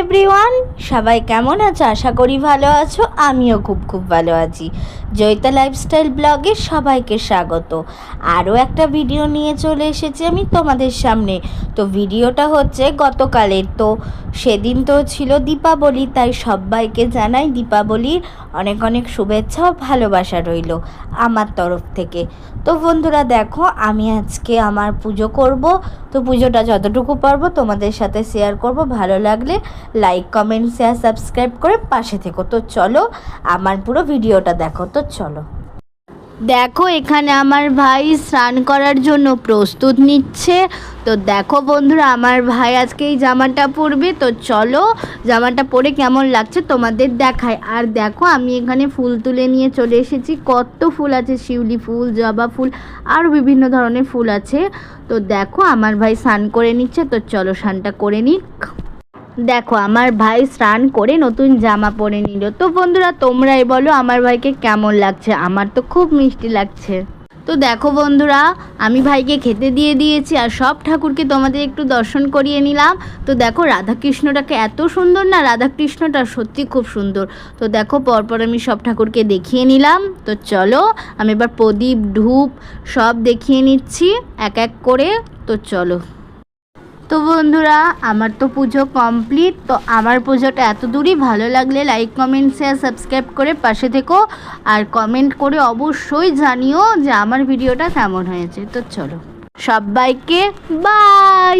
Everyone, সবাই কেমন আছো? আশা করি ভালো আছো। আমিও খুব ভালো আছি। জয়িতা লাইফস্টাইল ব্লগে সবাইকে স্বাগত। আরও একটা ভিডিও নিয়ে চলে এসেছি আমি তোমাদের সামনে। তো ভিডিওটা হচ্ছে গতকালের। তো সেদিন তো ছিল দীপাবলি, তাই সবাইকে জানাই দীপাবলির অনেক অনেক শুভেচ্ছা ও ভালোবাসা রইল আমার তরফ থেকে। তো বন্ধুরা দেখো, আমি আজকে আমার পুজো করব। তো পুজোটা যতটুকু পারবো তোমাদের সাথে শেয়ার করব। ভালো লাগলে লাইক, কমেন্ট, শেয়ার, সাবস্ক্রাইব করে পাশে থেকো। তো চলো আমার পুরো ভিডিওটা দেখো। তো চলো দেখো, এখানে আমার ভাই স্নান করার জন্য প্রস্তুত নিচ্ছে। তো দেখো বন্ধুরা, আমার ভাই আজকে এই জামাটা পরবে। তো চলো জামাটা পরে কেমন লাগছে তোমাদের দেখায়। আর দেখো, আমি এখানে ফুল তুলে নিয়ে চলে এসেছি। কত ফুল আছে, শিউলি ফুল, জবা ফুল, আর বিভিন্ন ধরনের ফুল আছে। তো দেখো আমার ভাই স্নান করে নিচ্ছে। তো চলো স্নানটা করে নিক। দেখো আমার ভাই স্নান করে নতুন জামা পরে নিল। তো বন্ধুরা তোমরাই বলো আমার ভাইকে কেমন লাগছে। আমার তো খুব মিষ্টি লাগছে। তো দেখো বন্ধুরা, আমি ভাইকে খেতে দিয়ে দিয়েছি আর সব ঠাকুরকে তোমাদের একটু দর্শন করিয়ে নিলাম। তো দেখো রাধাকৃষ্ণটাকে এত সুন্দর না, রাধাকৃষ্ণটা সত্যি খুব সুন্দর। তো দেখো পরপর আমি সব ঠাকুরকে দেখিয়ে নিলাম। তো চলো আমি এবার প্রদীপ, ধূপ সব দেখিয়ে নিচ্ছি এক এক করে। তো চলো। তো বন্ধুরা আমার তো পুজো কমপ্লিট। তো আমার পুজোটা এত দূরই। ভালো লাগলে লাইক, কমেন্ট, শেয়ার, সাবস্ক্রাইব করে পাশে থেকো। আর কমেন্ট করে অবশ্যই জানিও যে আমার ভিডিওটা কেমন হয়েছে। তো চলো সবাইকে বাই।